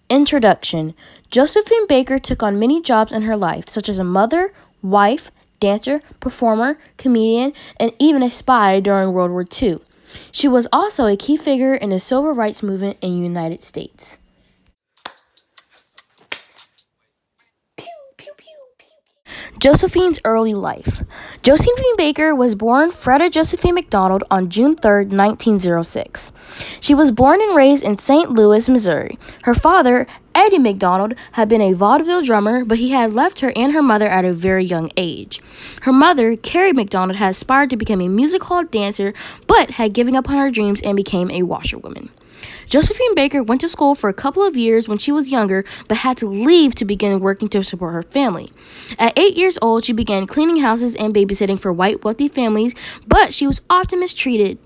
Introduction. Josephine Baker took on many jobs in her life, such as a mother, wife, dancer, performer, comedian, and even a spy during World War II. She was also a key figure in the civil rights movement in the United States. Josephine's early life. Josephine Baker was born Freda Josephine McDonald on June 3, 1906. She was born and raised in St. Louis, Missouri. Her father, Eddie McDonald, had been a vaudeville drummer, but he had left her and her mother at a very young age. Her mother, Carrie McDonald, had aspired to become a music hall dancer, but had given up on her dreams and became a washerwoman. Josephine Baker went to school for a couple of years when she was younger, but had to leave to begin working to support her family. At 8 years old, she began cleaning houses and babysitting for white wealthy families, but she was often mistreated.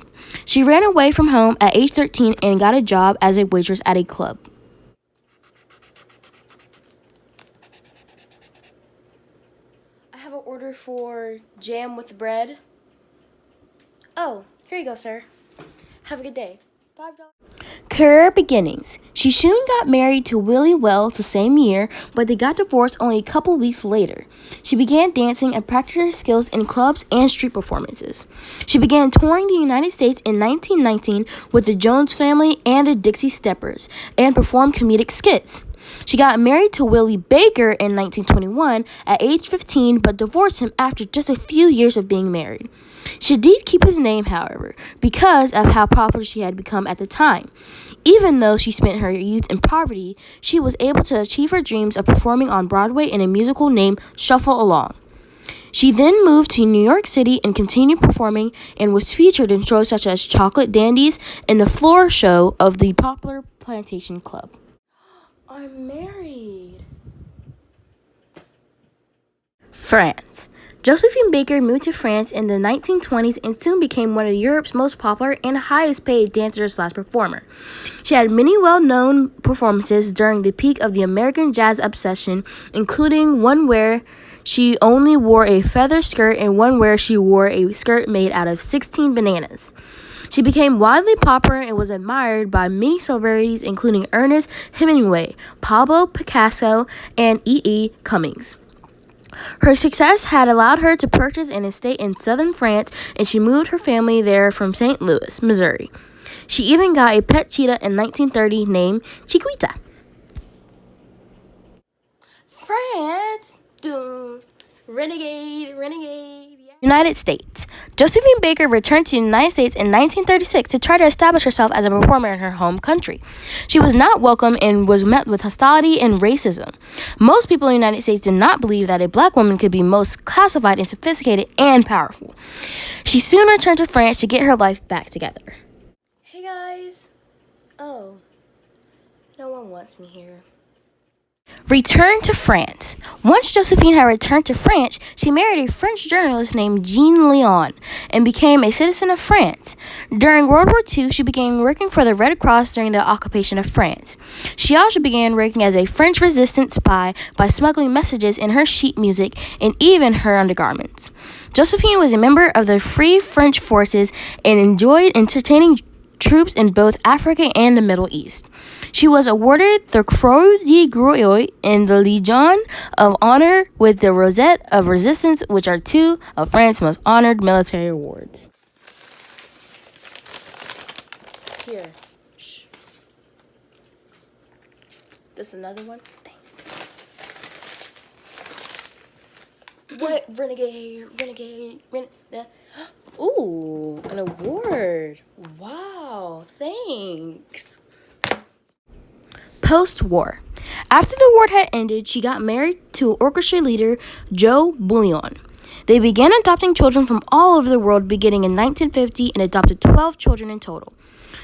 She ran away from home at age 13 and got a job as a waitress at a club. I have an order for jam with bread. Oh, here you go, sir. Have a good day. $5. Career beginnings. She soon got married to Willie Wells the same year, but they got divorced only a couple weeks later. She began dancing and practiced her skills in clubs and street performances. She began touring the United States in 1919 with the Jones Family and the Dixie Steppers and performed comedic skits. She got married to Willie Baker in 1921 at age 15, but divorced him after just a few years of being married. She did keep his name, however, because of how popular she had become at the time. Even though she spent her youth in poverty, she was able to achieve her dreams of performing on Broadway in a musical named Shuffle Along. She then moved to New York City and continued performing and was featured in shows such as Chocolate Dandies and the floor show of the popular Plantation Club. I'm married. France. Josephine Baker moved to France in the 1920s and soon became one of Europe's most popular and highest paid dancers/performer. She had many well-known performances during the peak of the American jazz obsession, including one where she only wore a feather skirt and one where she wore a skirt made out of 16 bananas. She became widely popular and was admired by many celebrities, including Ernest Hemingway, Pablo Picasso, and E.E. Cummings. Her success had allowed her to purchase an estate in southern France, and she moved her family there from St. Louis, Missouri. She even got a pet cheetah in 1930 named Chiquita. France! Dun. Renegade. Yeah. United States. Josephine Baker returned to the United States in 1936 to try to establish herself as a performer in her home country. She was not welcome and was met with hostility and racism. Most people in the United States did not believe that a black woman could be most classified and sophisticated and powerful. She soon returned to France to get her life back together. Hey guys. Oh, no one wants me here. Return to France. Once Josephine had returned to France, she married a French journalist named Jean Leon and became a citizen of France. During World War II, she began working for the Red Cross during the occupation of France. She also began working as a French resistance spy by smuggling messages in her sheet music and even her undergarments. Josephine was a member of the Free French Forces and enjoyed entertaining troops in both Africa and the Middle East. She was awarded the Croix de Guerre and the Legion of Honor with the Rosette of Resistance, which are two of France's most honored military awards. Here. Shh. This another one? Thanks. What? Renegade. Ooh, an award. Wow, thanks. Post-war. After the war had ended, she got married to orchestra leader Joe Bouillon. They began adopting children from all over the world beginning in 1950 and adopted 12 children in total.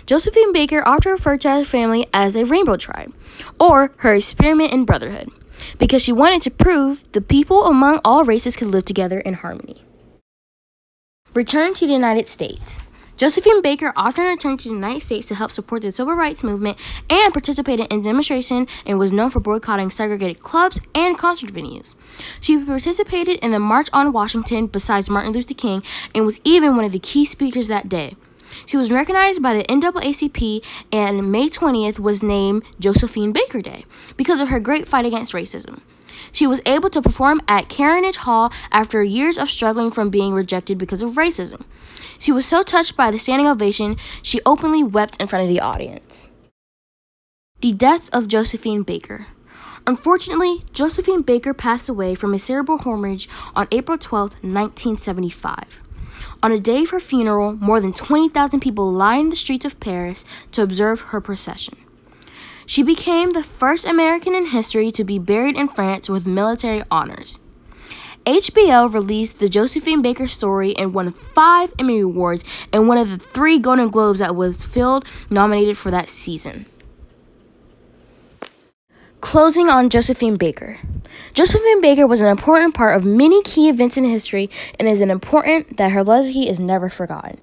Josephine Baker often referred to her family as a rainbow tribe, or her experiment in brotherhood, because she wanted to prove the people among all races could live together in harmony. Return to the United States. Josephine Baker often returned to the United States to help support the civil rights movement and participated in demonstrations and was known for boycotting segregated clubs and concert venues. She participated in the March on Washington besides Martin Luther King and was even one of the key speakers that day. She was recognized by the NAACP, and May 20th was named Josephine Baker Day because of her great fight against racism. She was able to perform at Carnegie Hall after years of struggling from being rejected because of racism. She was so touched by the standing ovation, she openly wept in front of the audience. The death of Josephine Baker. Unfortunately, Josephine Baker passed away from a cerebral hemorrhage on April 12, 1975. On the day of her funeral, more than 20,000 people lined the streets of Paris to observe her procession. She became the first American in history to be buried in France with military honors. HBO released the Josephine Baker story and won 5 Emmy Awards and one of the 3 Golden Globes that was nominated for that season. Closing on Josephine Baker. Josephine Baker was an important part of many key events in history, and it is important that her legacy is never forgotten.